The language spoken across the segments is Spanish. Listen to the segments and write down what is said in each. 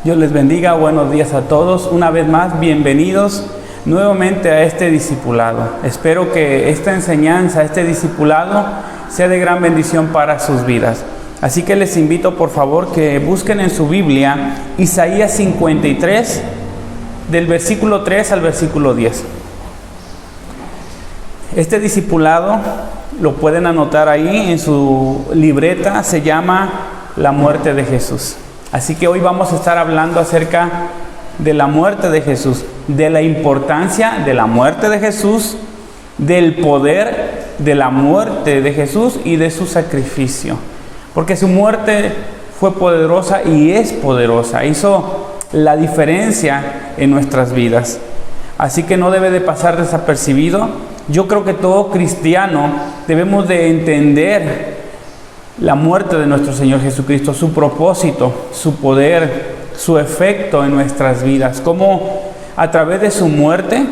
Dios les bendiga, buenos días a todos. Una vez más, bienvenidos nuevamente a este discipulado. Espero que esta enseñanza, este discipulado, sea de gran bendición para sus vidas. Así que les invito por favor que busquen en su Biblia Isaías 53, del versículo 3 al versículo 10. Este discipulado lo pueden anotar ahí en su libreta, se llama La muerte de Jesús. Así que hoy vamos a estar hablando acerca de la muerte de Jesús, de la importancia de la muerte de Jesús, del poder de la muerte de Jesús y de su sacrificio. Porque su muerte fue poderosa y es poderosa, hizo la diferencia en nuestras vidas. Así que no debe de pasar desapercibido. Yo creo que todo cristiano debemos de entender la muerte de nuestro Señor Jesucristo, su propósito, su poder, su efecto en nuestras vidas. Cómo a través de su muerte,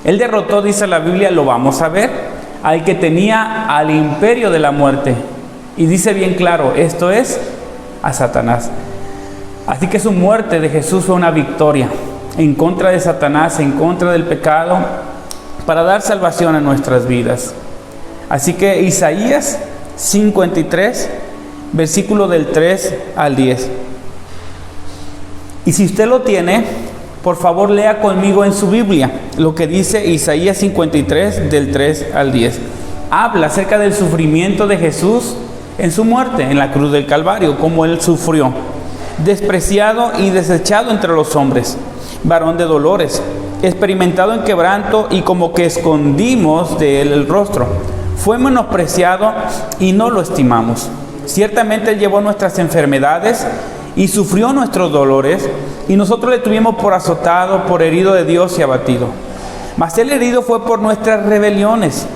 Él derrotó, dice la Biblia, lo vamos a ver, al que tenía al imperio de la muerte. Y dice bien claro, esto es a Satanás. Así que su muerte de Jesús fue una victoria en contra de Satanás, en contra del pecado, para dar salvación a nuestras vidas. Así que Isaías 53, versículo del 3 al 10. Y si usted lo tiene, por favor lea conmigo en su Biblia lo que dice Isaías 53, del 3 al 10. Habla acerca del sufrimiento de Jesús en su muerte, en la cruz del Calvario, cómo Él sufrió. Despreciado y desechado entre los hombres, varón de dolores, experimentado en quebranto y como que escondimos de Él el rostro. Fue menospreciado y no lo estimamos. Ciertamente Él llevó nuestras enfermedades y sufrió nuestros dolores, y nosotros le tuvimos por azotado, por herido de Dios y abatido. Mas Él herido fue por nuestras rebeliones,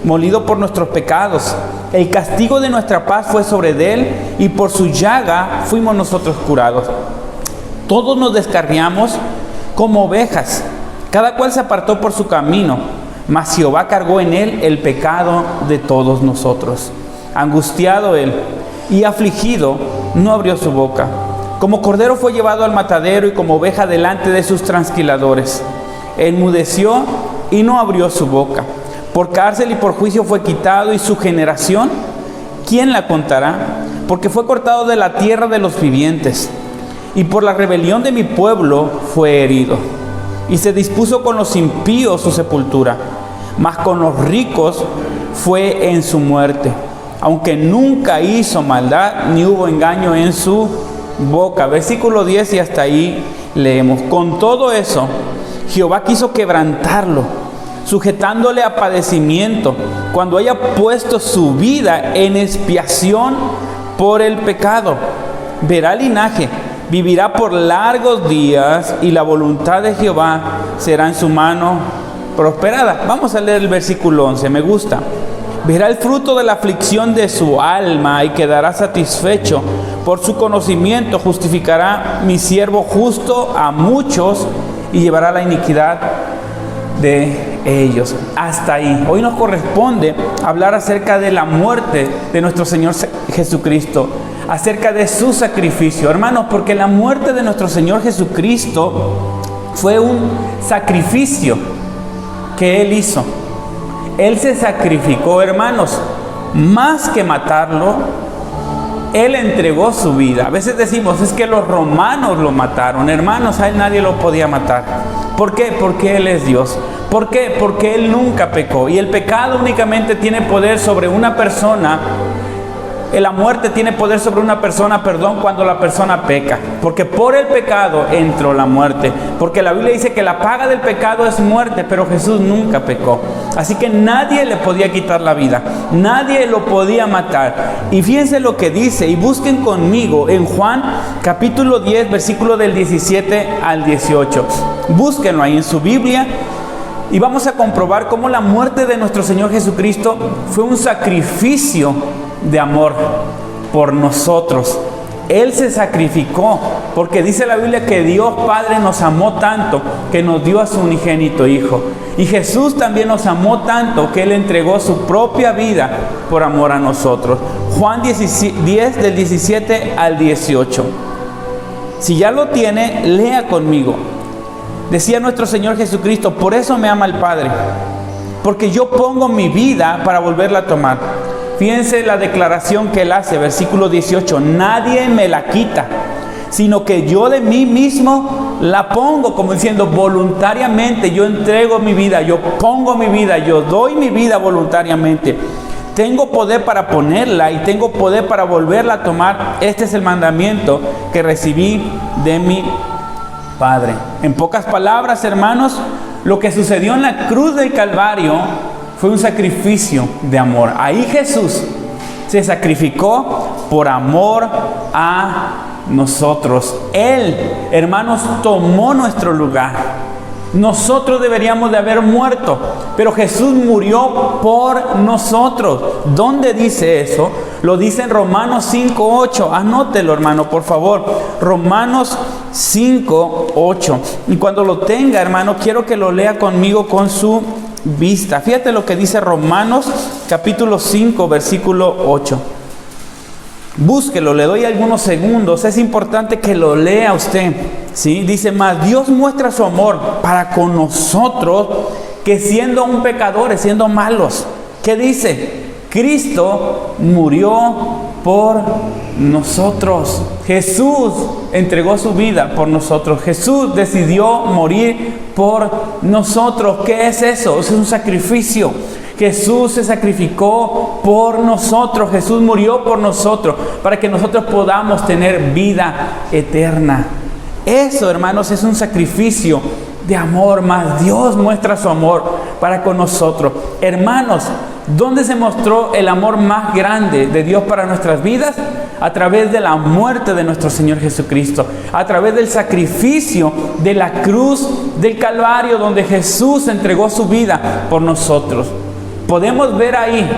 molido por nuestros pecados. El castigo de nuestra paz fue sobre Él, y por su llaga fuimos nosotros curados. Todos nos descarriamos como ovejas, cada cual se apartó por su camino, mas Jehová cargó en Él el pecado de todos nosotros. Angustiado Él y afligido, no abrió su boca. Como cordero fue llevado al matadero, y como oveja delante de sus trasquiladores. Enmudeció y no abrió su boca. Por cárcel y por juicio fue quitado, y su generación, ¿quién la contará? Porque fue cortado de la tierra de los vivientes, y por la rebelión de mi pueblo fue herido. Y se dispuso con los impíos su sepultura, mas con los ricos fue en su muerte, aunque nunca hizo maldad, ni hubo engaño en su boca. Versículo 10 y hasta ahí leemos. Con todo eso, Jehová quiso quebrantarlo, sujetándole a padecimiento, cuando haya puesto su vida en expiación por el pecado. Verá linaje, vivirá por largos días, y la voluntad de Jehová será en su mano prosperada. Vamos a leer el versículo 11, me gusta. Verá el fruto de la aflicción de su alma y quedará satisfecho. Por su conocimiento justificará mi siervo justo a muchos y llevará la iniquidad de ellos. Hasta ahí. Hoy nos corresponde hablar acerca de la muerte de nuestro Señor Jesucristo, acerca de su sacrificio, hermanos, porque la muerte de nuestro Señor Jesucristo fue un sacrificio que Él hizo. Él se sacrificó, hermanos, más que matarlo. Él entregó su vida. A veces decimos, es que los romanos lo mataron. Hermanos, a Él nadie lo podía matar. ¿Por qué? Porque Él es Dios. ¿Por qué? Porque Él nunca pecó. Y el pecado únicamente tiene poder sobre una persona. La muerte tiene poder sobre una persona, cuando la persona peca. Porque por el pecado entró la muerte. Porque la Biblia dice que la paga del pecado es muerte, pero Jesús nunca pecó. Así que nadie le podía quitar la vida. Nadie lo podía matar. Y fíjense lo que dice, y busquen conmigo en Juan capítulo 10, versículo del 17 al 18. Búsquenlo ahí en su Biblia. Y vamos a comprobar cómo la muerte de nuestro Señor Jesucristo fue un sacrificio de amor por nosotros. Él se sacrificó, porque dice la Biblia que Dios Padre nos amó tanto que nos dio a su unigénito Hijo. Y Jesús también nos amó tanto que Él entregó su propia vida por amor a nosotros. Juan 10 del 17 al 18. Si ya lo tiene, lea conmigo. Decía nuestro Señor Jesucristo: por eso me ama el Padre, porque yo pongo mi vida para volverla a tomar. Fíjense la declaración que él hace, versículo 18: nadie me la quita, sino que yo de mí mismo la pongo, como diciendo, voluntariamente yo entrego mi vida, yo pongo mi vida, yo doy mi vida voluntariamente. Tengo poder para ponerla y tengo poder para volverla a tomar. Este es el mandamiento que recibí de mi Padre. En pocas palabras, hermanos, lo que sucedió en la cruz del Calvario fue un sacrificio de amor. Ahí Jesús se sacrificó por amor a nosotros. Él, hermanos, tomó nuestro lugar. Nosotros deberíamos de haber muerto, pero Jesús murió por nosotros. ¿Dónde dice eso? Lo dice en Romanos 5:8. Anótelo, hermano, por favor. Romanos 5:8. Y cuando lo tenga, hermano, quiero que lo lea conmigo con su vista. Fíjate lo que dice Romanos capítulo 5, versículo 8. Búsquelo, le doy algunos segundos. Es importante que lo lea usted, ¿sí? Dice: mas Dios muestra su amor para con nosotros, que siendo aún pecadores, siendo malos, ¿qué dice? Cristo murió por nosotros. Jesús entregó su vida por nosotros. Jesús decidió morir por nosotros. ¿Qué es eso? Es un sacrificio. Jesús se sacrificó por nosotros. Jesús murió por nosotros para que nosotros podamos tener vida eterna. Eso, hermanos, es un sacrificio de amor. Más Dios muestra su amor para con nosotros. Hermanos, ¿dónde se mostró el amor más grande de Dios para nuestras vidas? A través de la muerte de nuestro Señor Jesucristo, a través del sacrificio de la cruz del Calvario, donde Jesús entregó su vida por nosotros. Podemos ver ahí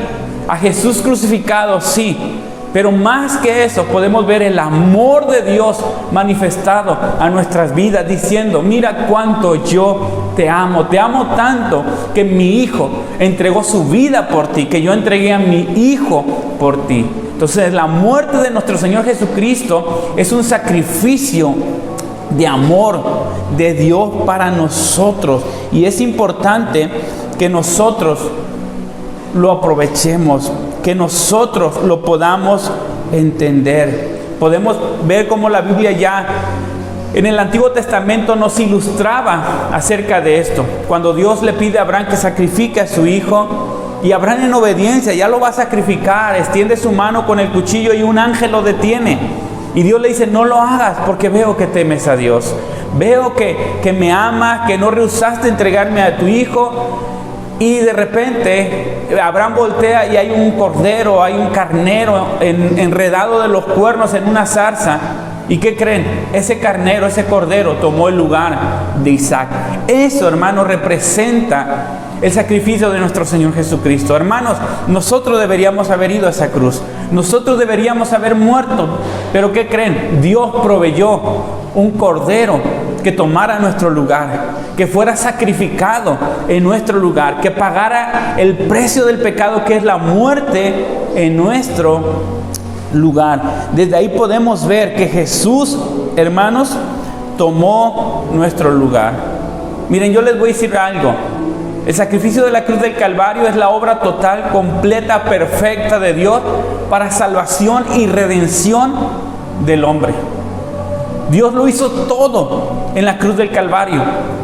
a Jesús crucificado, sí, pero más que eso podemos ver el amor de Dios manifestado a nuestras vidas, diciendo: mira cuánto yo te amo tanto que mi Hijo entregó su vida por ti, que yo entregué a mi Hijo por ti. Entonces la muerte de nuestro Señor Jesucristo es un sacrificio de amor de Dios para nosotros, y es importante que nosotros lo aprovechemos, que nosotros lo podamos entender. Podemos ver cómo la Biblia ya en el Antiguo Testamento nos ilustraba acerca de esto. Cuando Dios le pide a Abraham que sacrifique a su hijo, y Abraham en obediencia ya lo va a sacrificar, extiende su mano con el cuchillo y un ángel lo detiene. Y Dios le dice: no lo hagas, porque veo que temes a Dios. Veo que me amas, que no rehusaste entregarme a tu hijo. Y de repente Abraham voltea y hay un cordero, hay un carnero enredado de los cuernos en una zarza. ¿Y qué creen? Ese carnero, ese cordero tomó el lugar de Isaac. Eso, hermanos, representa el sacrificio de nuestro Señor Jesucristo. Hermanos, nosotros deberíamos haber ido a esa cruz. Nosotros deberíamos haber muerto. Pero ¿qué creen? Dios proveyó un cordero que tomara nuestro lugar, que fuera sacrificado en nuestro lugar, que pagara el precio del pecado, que es la muerte, en nuestro lugar. Desde ahí podemos ver que Jesús, hermanos, tomó nuestro lugar. Miren, yo les voy a decir algo. El sacrificio de la cruz del Calvario es la obra total, completa, perfecta de Dios para salvación y redención del hombre. Dios lo hizo todo en la cruz del Calvario.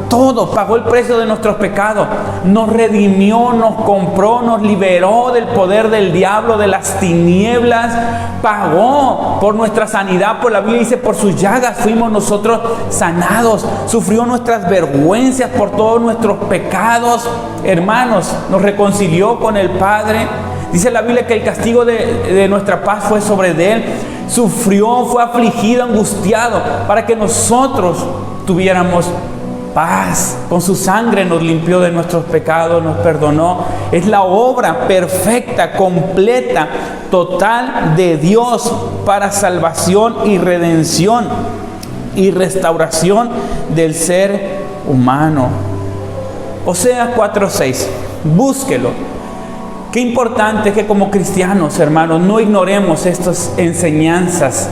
Todo, pagó el precio de nuestros pecados. Nos redimió, nos compró, nos liberó del poder del diablo, de las tinieblas. Pagó por nuestra sanidad. Por la Biblia dice: por sus llagas fuimos nosotros sanados. Sufrió nuestras vergüenzas por todos nuestros pecados. Hermanos, nos reconcilió con el Padre. Dice la Biblia que el castigo de nuestra paz fue sobre de Él. Sufrió, fue afligido, angustiado, para que nosotros tuviéramos paz. Con su sangre nos limpió de nuestros pecados, nos perdonó. Es la obra perfecta, completa, total de Dios para salvación y redención y restauración del ser humano. Oseas 4:6. Búsquelo. Qué importante que como cristianos, hermanos, no ignoremos estas enseñanzas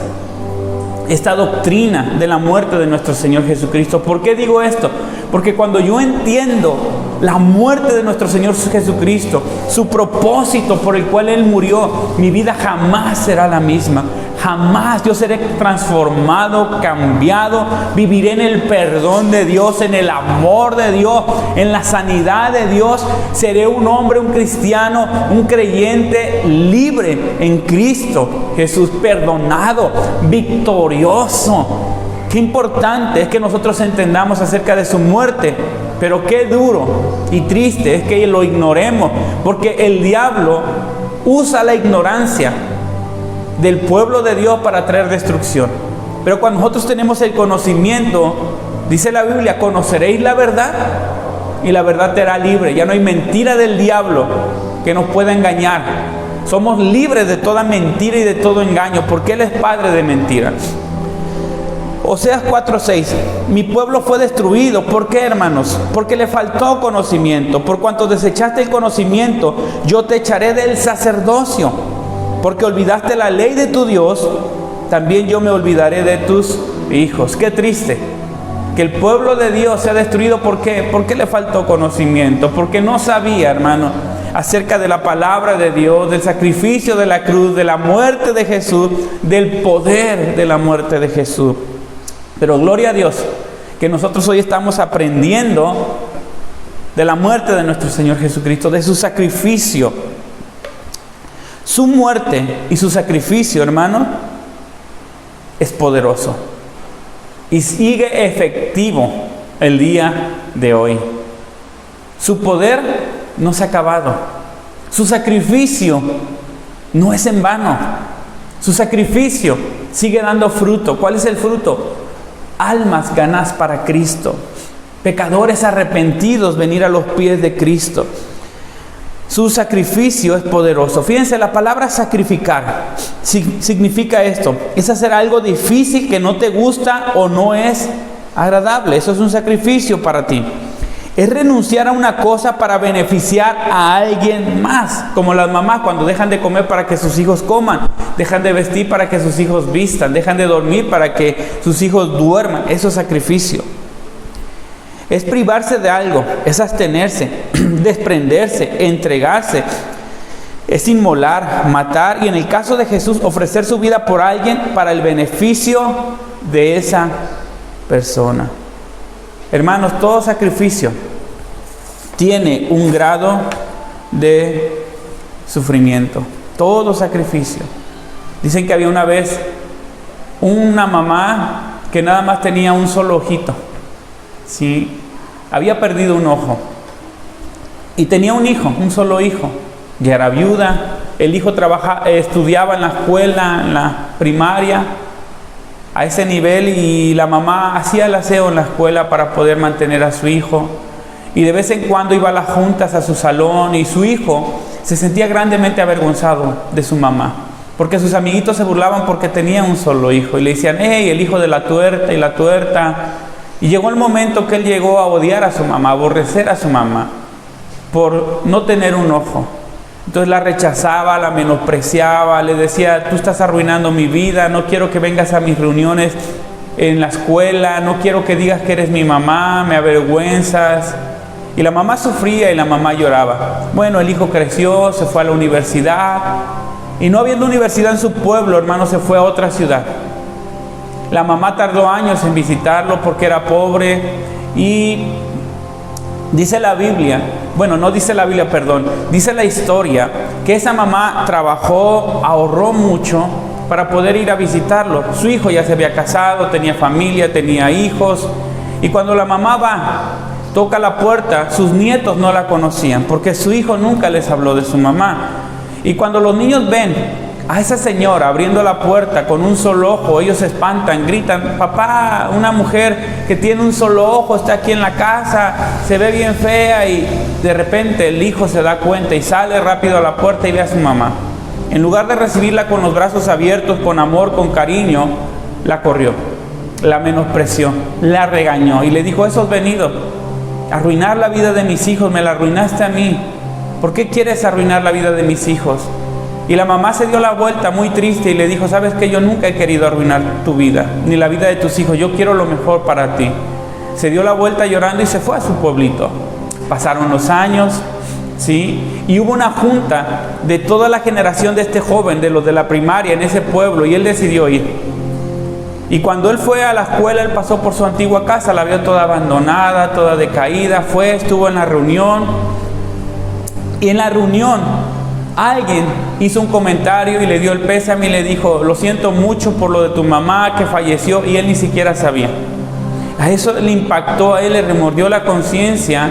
esta doctrina de la muerte de nuestro Señor Jesucristo. ¿Por qué digo esto? Porque cuando yo entiendo la muerte de nuestro Señor Jesucristo, su propósito por el cual Él murió, mi vida jamás será la misma. Jamás yo seré transformado, cambiado, viviré en el perdón de Dios, en el amor de Dios, en la sanidad de Dios. Seré un hombre, un cristiano, un creyente libre en Cristo Jesús, perdonado, victorioso. Qué importante es que nosotros entendamos acerca de su muerte, pero qué duro y triste es que lo ignoremos, porque el diablo usa la ignorancia del pueblo de Dios para traer destrucción. Pero cuando nosotros tenemos el conocimiento, dice la Biblia, conoceréis la verdad y la verdad te hará libre. Ya no hay mentira del diablo que nos pueda engañar. Somos libres de toda mentira y de todo engaño, porque Él es padre de mentiras. Oseas 4:6, mi pueblo fue destruido. ¿Por qué, hermanos? Porque le faltó conocimiento. Por cuanto desechaste el conocimiento, yo te echaré del sacerdocio. Porque olvidaste la ley de tu Dios, también yo me olvidaré de tus hijos. Qué triste que el pueblo de Dios sea destruido. ¿Por qué? Porque le faltó conocimiento, porque no sabía, hermano, acerca de la palabra de Dios, del sacrificio de la cruz, de la muerte de Jesús, del poder de la muerte de Jesús. Pero gloria a Dios que nosotros hoy estamos aprendiendo de la muerte de nuestro Señor Jesucristo, de su sacrificio. Su muerte y su sacrificio, hermano, es poderoso y sigue efectivo el día de hoy. Su poder no se ha acabado. Su sacrificio no es en vano. Su sacrificio sigue dando fruto. ¿Cuál es el fruto? Almas ganadas para Cristo. Pecadores arrepentidos venir a los pies de Cristo. Su sacrificio es poderoso. Fíjense, la palabra sacrificar significa esto: es hacer algo difícil que no te gusta o no es agradable. Eso es un sacrificio para ti. Es renunciar a una cosa para beneficiar a alguien más. Como las mamás cuando dejan de comer para que sus hijos coman, dejan de vestir para que sus hijos vistan, dejan de dormir para que sus hijos duerman. Eso es sacrificio. Es privarse de algo, es abstenerse, desprenderse, entregarse, es inmolar, matar y, en el caso de Jesús, ofrecer su vida por alguien para el beneficio de esa persona. Hermanos, todo sacrificio tiene un grado de sufrimiento. Todo sacrificio. Dicen que había una vez una mamá que nada más tenía un solo ojito. Sí, había perdido un ojo y tenía un hijo, un solo hijo. Ya era viuda. El hijo estudiaba en la escuela, en la primaria, a ese nivel, y la mamá hacía el aseo en la escuela para poder mantener a su hijo. Y de vez en cuando iba a las juntas a su salón, y su hijo se sentía grandemente avergonzado de su mamá, porque sus amiguitos se burlaban porque tenía un solo hijo y le decían: hey, el hijo de la tuerta y la tuerta. Y llegó el momento que él llegó a odiar a su mamá, a aborrecer a su mamá por no tener un ojo. Entonces la rechazaba, la menospreciaba, le decía: tú estás arruinando mi vida, no quiero que vengas a mis reuniones en la escuela, no quiero que digas que eres mi mamá, me avergüenzas. Y la mamá sufría y la mamá lloraba. Bueno, el hijo creció, se fue a la universidad, y no habiendo universidad en su pueblo, hermano, se fue a otra ciudad. La mamá tardó años en visitarlo porque era pobre, y dice la Biblia, bueno, no dice la Biblia, perdón, dice la historia que esa mamá trabajó, ahorró mucho para poder ir a visitarlo. Su hijo ya se había casado, tenía familia, tenía hijos, y cuando la mamá va, toca la puerta, sus nietos no la conocían porque su hijo nunca les habló de su mamá. Y cuando los niños ven a esa señora abriendo la puerta con un solo ojo, ellos se espantan, gritan: papá, una mujer que tiene un solo ojo está aquí en la casa, se ve bien fea. Y de repente el hijo se da cuenta y sale rápido a la puerta y ve a su mamá. En lugar de recibirla con los brazos abiertos, con amor, con cariño, la corrió, la menospreció, la regañó y le dijo: eso has venido a arruinar la vida de mis hijos, me la arruinaste a mí. ¿Por qué quieres arruinar la vida de mis hijos? Y la mamá se dio la vuelta muy triste y le dijo, ¿sabes qué? Yo nunca he querido arruinar tu vida, ni la vida de tus hijos. Yo quiero lo mejor para ti. Se dio la vuelta llorando y se fue a su pueblito. Pasaron los años, ¿sí? Y hubo una junta de toda la generación de este joven, de los de la primaria en ese pueblo, y él decidió ir. Y cuando él fue a la escuela, él pasó por su antigua casa, la vio toda abandonada, toda decaída. Fue, estuvo en la reunión. Y en la reunión alguien hizo un comentario y le dio el pésame y le dijo, lo siento mucho por lo de tu mamá que falleció, y él ni siquiera sabía. A eso le impactó, a él le remordió la conciencia,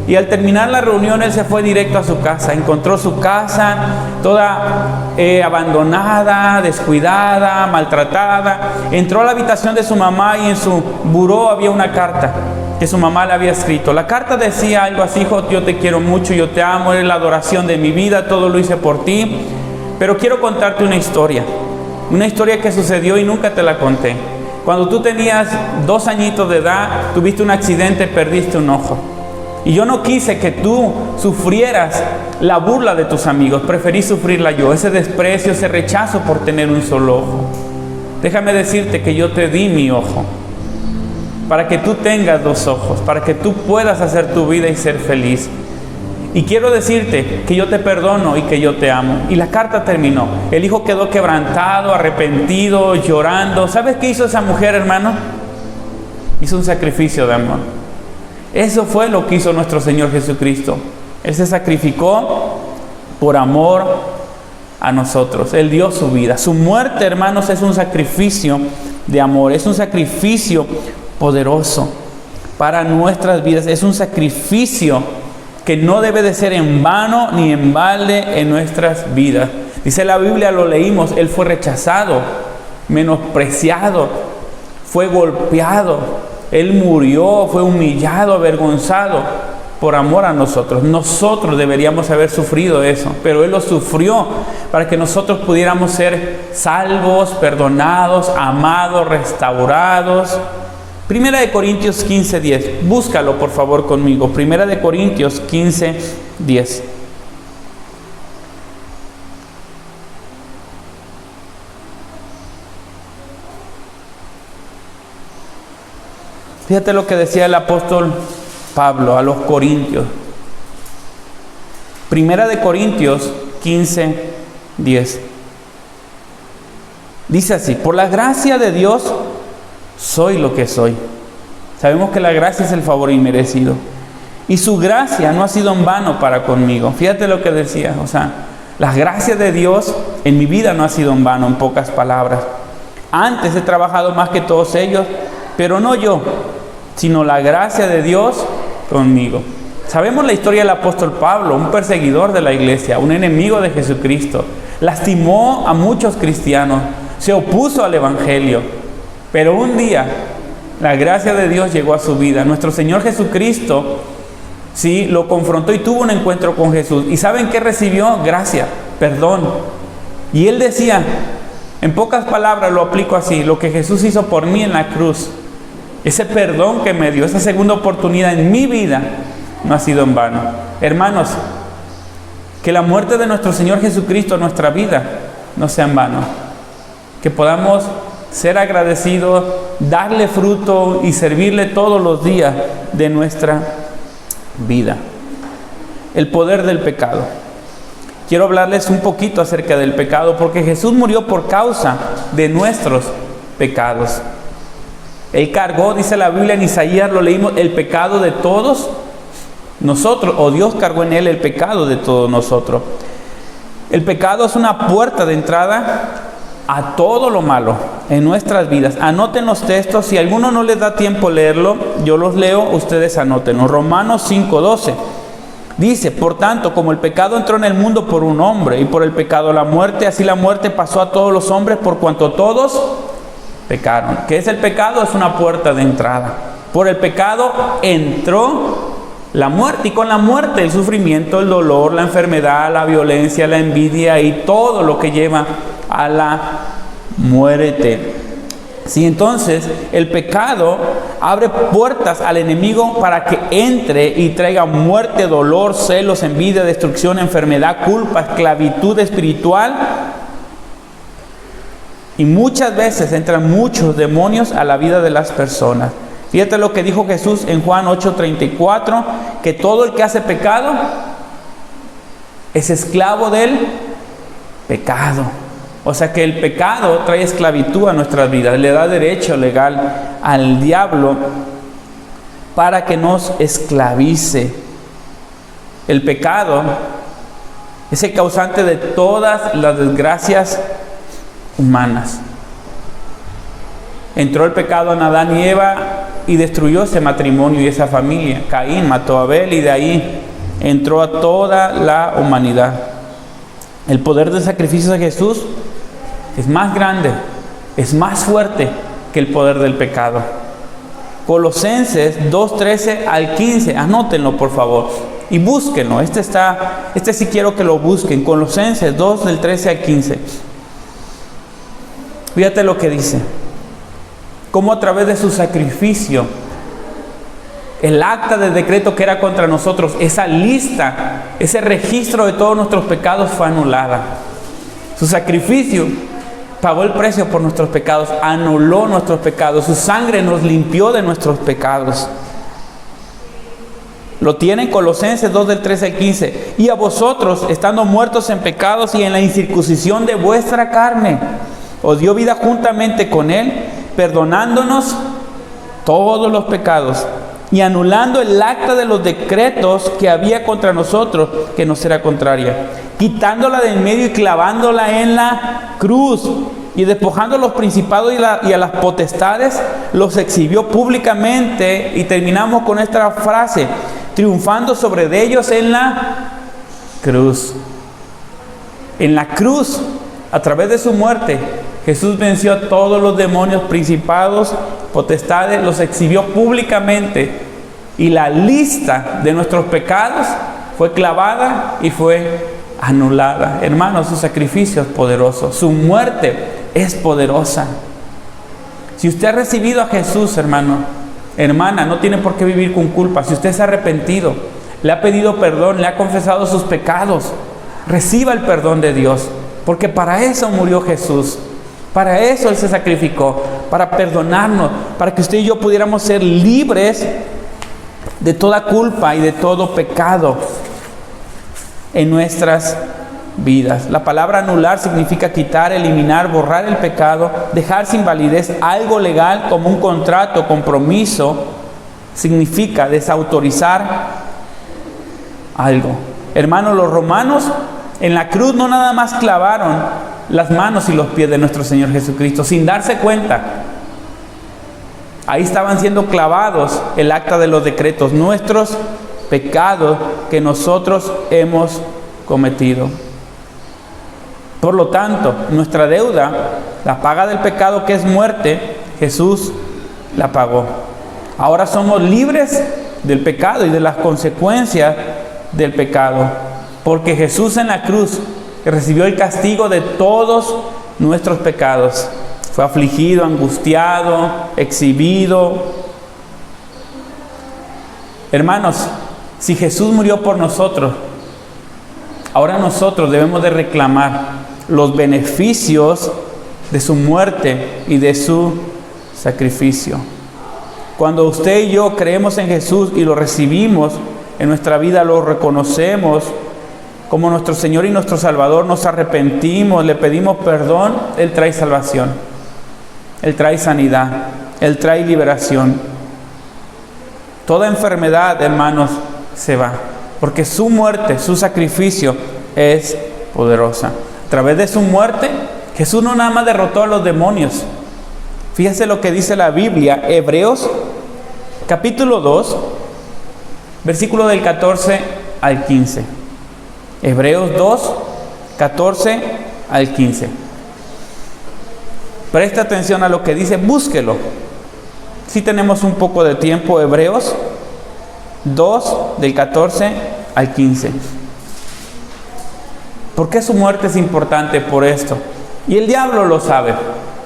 y al terminar la reunión él se fue directo a su casa. Encontró su casa toda abandonada, descuidada, maltratada. Entró a la habitación de su mamá y en su buró había una carta que su mamá le había escrito. La carta decía algo así: hijo, yo te quiero mucho, yo te amo, eres la adoración de mi vida, todo lo hice por ti, pero quiero contarte una historia que sucedió y nunca te la conté. Cuando tú tenías 2 añitos de edad, tuviste un accidente, perdiste un ojo. Y yo no quise que tú sufrieras la burla de tus amigos, preferí sufrirla yo, ese desprecio, ese rechazo por tener un solo ojo. Déjame decirte que yo te di mi ojo, para que tú tengas 2 ojos, para que tú puedas hacer tu vida y ser feliz. Y quiero decirte que yo te perdono y que yo te amo. Y la carta terminó. El hijo quedó quebrantado, arrepentido, llorando. ¿Sabes qué hizo esa mujer, hermano? Hizo un sacrificio de amor. Eso fue lo que hizo nuestro Señor Jesucristo. Él se sacrificó por amor a nosotros. Él dio su vida. Su muerte, hermanos, es un sacrificio de amor. Es un sacrificio poderoso para nuestras vidas. Es un sacrificio que no debe de ser en vano ni en balde en nuestras vidas. Dice la Biblia, lo leímos, Él fue rechazado, menospreciado, fue golpeado, Él murió, fue humillado, avergonzado por amor a nosotros. Nosotros deberíamos haber sufrido eso, pero Él lo sufrió para que nosotros pudiéramos ser salvos, perdonados, amados, restaurados. Primera de Corintios 15:10. Búscalo por favor conmigo. Primera de Corintios 15:10. Fíjate lo que decía el apóstol Pablo a los corintios. Primera de Corintios 15:10. Dice así: por la gracia de Dios soy lo que soy. Sabemos que la gracia es el favor inmerecido. Y su gracia no ha sido en vano para conmigo. Fíjate lo que decía. O sea, la gracia de Dios en mi vida no ha sido en vano, en pocas palabras. Antes he trabajado más que todos ellos, pero no yo, sino la gracia de Dios conmigo. Sabemos la historia del apóstol Pablo, un perseguidor de la iglesia, un enemigo de Jesucristo. Lastimó a muchos cristianos, se opuso al evangelio. Pero un día la gracia de Dios llegó a su vida. Nuestro Señor Jesucristo, sí, lo confrontó y tuvo un encuentro con Jesús. ¿Y saben qué recibió? Gracia, perdón. Y él decía, en pocas palabras lo aplico así: lo que Jesús hizo por mí en la cruz, ese perdón que me dio, esa segunda oportunidad en mi vida, no ha sido en vano. Hermanos, que la muerte de nuestro Señor Jesucristo en nuestra vida no sea en vano. Que podamos ser agradecidos, darle fruto y servirle todos los días de nuestra vida. El poder del pecado. Quiero hablarles un poquito acerca del pecado, porque Jesús murió por causa de nuestros pecados. Él cargó, dice la Biblia en Isaías, lo leímos, el pecado de todos nosotros, o Dios cargó en Él el pecado de todos nosotros. El pecado es una puerta de entrada a todo lo malo en nuestras vidas. Anoten los textos, si a alguno no les da tiempo leerlo, yo los leo, ustedes anótenlo. Romanos 5:12 dice: por tanto, como el pecado entró en el mundo por un hombre, y por el pecado la muerte, así la muerte pasó a todos los hombres por cuanto todos pecaron. ¿Qué es el pecado? Es una puerta de entrada. Por el pecado entró la muerte, y con la muerte el sufrimiento, el dolor, la enfermedad, la violencia, la envidia y todo lo que lleva a la muerte. Sí, entonces el pecado abre puertas al enemigo para que entre y traiga muerte, dolor, celos, envidia, destrucción, enfermedad, culpa, esclavitud espiritual. Y muchas veces entran muchos demonios a la vida de las personas. Fíjate lo que dijo Jesús en Juan 8:34, que todo el que hace pecado es esclavo del pecado. O sea que el pecado trae esclavitud a nuestras vidas, le da derecho legal al diablo para que nos esclavice. El pecado es el causante de todas las desgracias humanas. Entró el pecado en Adán y Eva y destruyó ese matrimonio y esa familia. Caín mató a Abel y de ahí entró a toda la humanidad. El poder del sacrificio de Jesús es más grande, es más fuerte que el poder del pecado. Colosenses 2:13 al 15, anótenlo por favor y búsquenlo. Este sí quiero que lo busquen. Colosenses 2 del 13 al 15. Fíjate lo que dice. Cómo a través de su sacrificio, el acta de decreto que era contra nosotros, esa lista, ese registro de todos nuestros pecados fue anulada. Su sacrificio pagó el precio por nuestros pecados, anuló nuestros pecados, su sangre nos limpió de nuestros pecados. Lo tienen Colosenses 2 del 13 al 15. Y a vosotros, estando muertos en pecados y en la incircuncisión de vuestra carne, os dio vida juntamente con Él, perdonándonos todos los pecados y anulando el acta de los decretos que había contra nosotros, que nos era contraria, quitándola de en medio y clavándola en la cruz, y despojando a los principados y a las potestades, los exhibió públicamente. Y terminamos con esta frase: triunfando sobre de ellos en la cruz. En la cruz, a través de su muerte, Jesús venció a todos los demonios, principados, potestades, los exhibió públicamente, y la lista de nuestros pecados fue clavada y fue anulada. Hermanos, su sacrificio es poderoso, su muerte es poderosa. Si usted ha recibido a Jesús, hermano, hermana, no tiene por qué vivir con culpa. Si usted se ha arrepentido, le ha pedido perdón, le ha confesado sus pecados, reciba el perdón de Dios, porque para eso murió Jesús. Para eso Él se sacrificó, para perdonarnos, para que usted y yo pudiéramos ser libres de toda culpa y de todo pecado en nuestras vidas. La palabra anular significa quitar, eliminar, borrar el pecado, dejar sin validez algo legal como un contrato, compromiso. Significa desautorizar algo. Hermanos, los romanos en la cruz no nada más clavaron las manos y los pies de nuestro Señor Jesucristo sin darse cuenta. Ahí estaban siendo clavados el acta de los decretos, nuestros pecados que nosotros hemos cometido. Por lo tanto, nuestra deuda, la paga del pecado, que es muerte, Jesús la pagó. Ahora somos libres del pecado y de las consecuencias del pecado, porque Jesús en la cruz recibió el castigo de todos nuestros pecados. Fue afligido, angustiado, exhibido. Hermanos, si Jesús murió por nosotros, ahora nosotros debemos de reclamar los beneficios de su muerte y de su sacrificio. Cuando usted y yo creemos en Jesús y lo recibimos en nuestra vida, lo reconocemos como nuestro Señor y nuestro Salvador, nos arrepentimos, le pedimos perdón, Él trae salvación, Él trae sanidad, Él trae liberación. Toda enfermedad, hermanos, se va, porque su muerte, su sacrificio es poderosa. A través de su muerte, Jesús no nada más derrotó a los demonios. Fíjese lo que dice la Biblia, Hebreos capítulo 2, versículo del 14 al 15. Hebreos 2, 14 al 15. Presta atención a lo que dice, búsquelo. Si tenemos un poco de tiempo, Hebreos 2, del 14 al 15. ¿Por qué su muerte es importante? Por esto. Y el diablo lo sabe.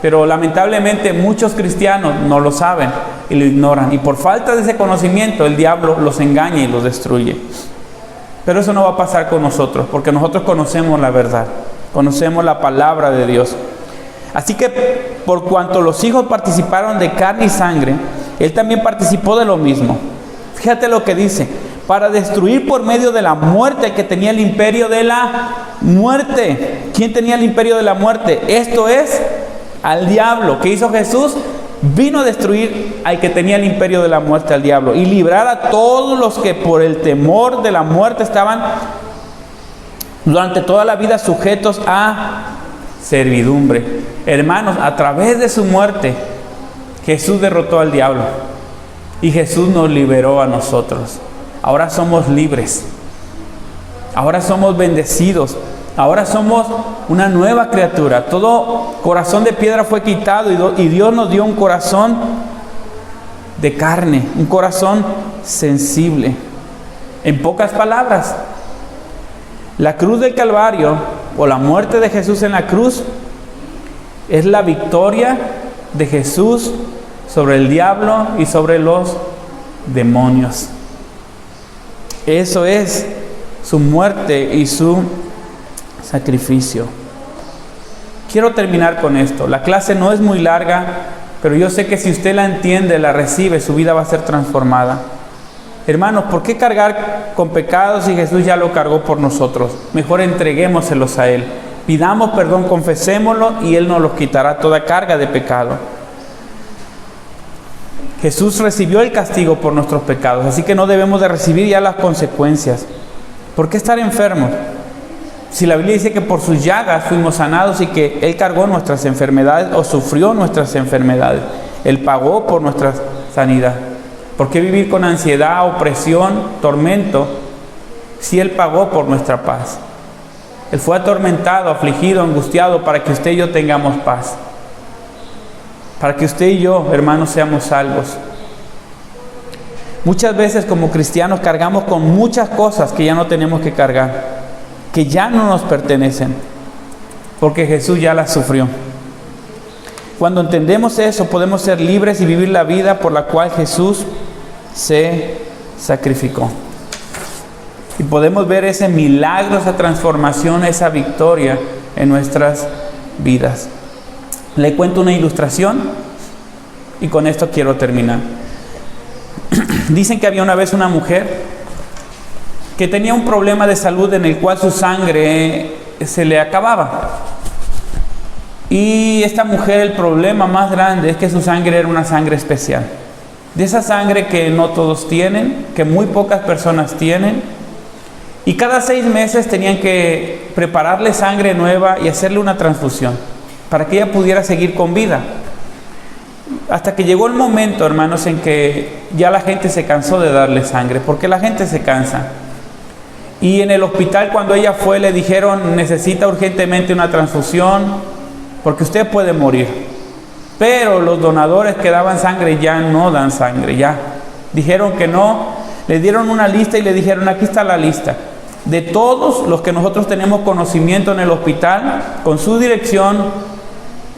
pero lamentablemente muchos cristianos no lo saben y lo ignoran. Y por falta de ese conocimiento, el diablo los engaña y los destruye. Pero eso no va a pasar con nosotros, porque nosotros conocemos la verdad, conocemos la palabra de Dios. Así que por cuanto los hijos participaron de carne y sangre, Él también participó de lo mismo. Fíjate lo que dice: para destruir por medio de la muerte al que tenía el imperio de la muerte. ¿Quién tenía el imperio de la muerte? Esto es, al diablo. ¿Qué hizo Jesús? Vino a destruir al que tenía el imperio de la muerte, al diablo, y librar a todos los que por el temor de la muerte estaban durante toda la vida sujetos a servidumbre. Hermanos, a través de su muerte, Jesús derrotó al diablo y Jesús nos liberó a nosotros. Ahora somos libres, ahora somos bendecidos, ahora somos una nueva criatura. Todo corazón de piedra fue quitado y Dios nos dio un corazón de carne, un corazón sensible. En pocas palabras, la cruz del Calvario, o la muerte de Jesús en la cruz, es la victoria de Jesús sobre el diablo y sobre los demonios. Eso es su muerte y su sacrificio. Quiero terminar con esto. La clase no es muy larga, pero yo sé que si usted la entiende, la recibe, su vida va a ser transformada. Hermanos, ¿por qué cargar con pecados si Jesús ya lo cargó por nosotros? Mejor entreguémoselos a Él. Pidamos perdón, confesémoslo y Él nos los quitará toda carga de pecado. Jesús recibió el castigo por nuestros pecados, así que no debemos de recibir ya las consecuencias. ¿Por qué estar enfermos? Si la Biblia dice que por sus llagas fuimos sanados y que Él cargó nuestras enfermedades o sufrió nuestras enfermedades. Él pagó por nuestra sanidad. ¿Por qué vivir con ansiedad, opresión, tormento, si Él pagó por nuestra paz? Él fue atormentado, afligido, angustiado para que usted y yo tengamos paz. Para que usted y yo, hermanos, seamos salvos. Muchas veces como cristianos cargamos con muchas cosas que ya no tenemos que cargar, que ya no nos pertenecen, porque Jesús ya las sufrió. Cuando entendemos eso, podemos ser libres y vivir la vida por la cual Jesús se sacrificó. Y podemos ver ese milagro, esa transformación, esa victoria en nuestras vidas. Le cuento una ilustración y con esto quiero terminar. Dicen que había una vez una mujer que tenía un problema de salud en el cual su sangre se le acababa. Y esta mujer, el problema más grande es que su sangre era una sangre especial. De esa sangre que no todos tienen, que muy pocas personas tienen. Y cada 6 meses tenían que prepararle sangre nueva y hacerle una transfusión para que ella pudiera seguir con vida. Hasta que llegó el momento, hermanos, en que ya la gente se cansó de darle sangre, porque la gente se cansa. Y en el hospital, cuando ella fue, le dijeron: necesita urgentemente una transfusión, porque usted puede morir. Pero los donadores que daban sangre ya no dan sangre, ya dijeron que no. Le dieron una lista y le dijeron: aquí está la lista de todos los que nosotros tenemos conocimiento en el hospital, con su dirección,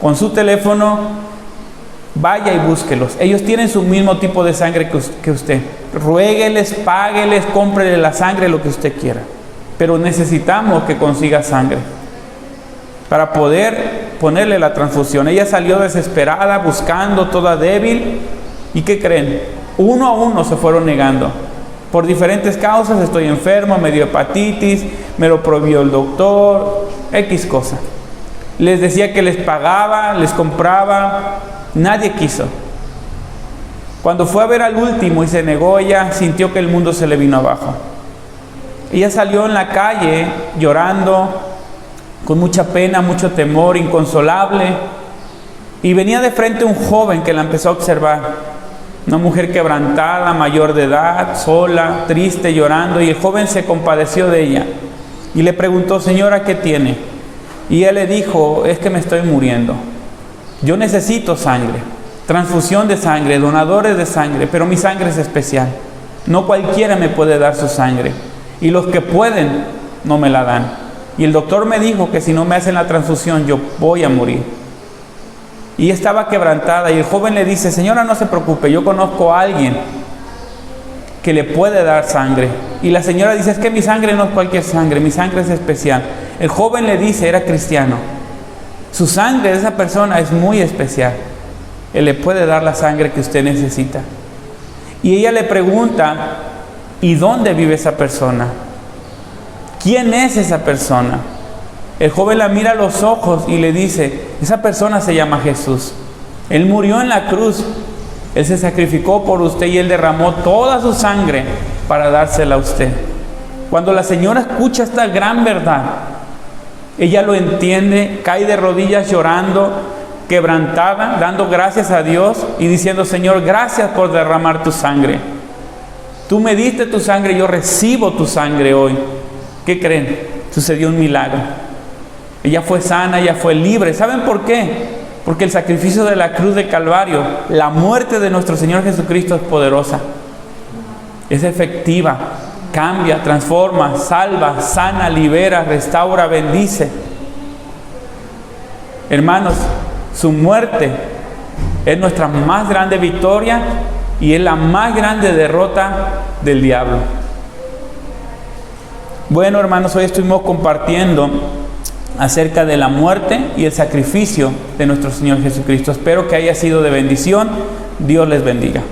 con su teléfono, vaya y búsquelos. Ellos tienen su mismo tipo de sangre que usted. Ruégueles, págueles, cómprele la sangre, lo que usted quiera. Pero necesitamos que consiga sangre para poder ponerle la transfusión. Ella salió desesperada, buscando, toda débil. ¿Y qué creen? Uno a uno se fueron negando. Por diferentes causas: estoy enfermo, me dio hepatitis, me lo prohibió el doctor, X cosa. Les decía que les pagaba, les compraba, nadie quiso. Cuando fue a ver al último y se negó, ella sintió que el mundo se le vino abajo. Ella salió en la calle llorando, con mucha pena, mucho temor, inconsolable. Y venía de frente un joven que la empezó a observar. Una mujer quebrantada, mayor de edad, sola, triste, llorando. Y el joven se compadeció de ella y le preguntó: señora, ¿qué tiene? Y él le dijo: es que me estoy muriendo. Yo necesito sangre, transfusión de sangre, donadores de sangre, pero mi sangre es especial. No cualquiera me puede dar su sangre. Y los que pueden no me la dan. Y el doctor me dijo que si no me hacen la transfusión yo voy a morir. Y estaba quebrantada. Y el joven le dice: señora, no se preocupe, yo conozco a alguien que le puede dar sangre. Y la señora dice: es que mi sangre no es cualquier sangre, mi sangre es especial. El joven le dice, era cristiano: su sangre de esa persona es muy especial. Él le puede dar la sangre que usted necesita. Y ella le pregunta: ¿y dónde vive esa persona? ¿Quién es esa persona? El joven la mira a los ojos y le dice: esa persona se llama Jesús. Él murió en la cruz. Él se sacrificó por usted y Él derramó toda su sangre para dársela a usted. Cuando la señora escucha esta gran verdad, ella lo entiende, cae de rodillas llorando, quebrantada, dando gracias a Dios y diciendo: Señor, gracias por derramar tu sangre. Tú me diste tu sangre, yo recibo tu sangre hoy. ¿Qué creen? Sucedió un milagro. Ella fue sana, ella fue libre. ¿Saben por qué? Porque el sacrificio de la cruz de Calvario, la muerte de nuestro Señor Jesucristo es poderosa, es efectiva, cambia, transforma, salva, sana, libera, restaura, bendice. Hermanos, su muerte es nuestra más grande victoria y es la más grande derrota del diablo. Bueno, hermanos, hoy estuvimos compartiendo acerca de la muerte y el sacrificio de nuestro Señor Jesucristo. Espero que haya sido de bendición. Dios les bendiga.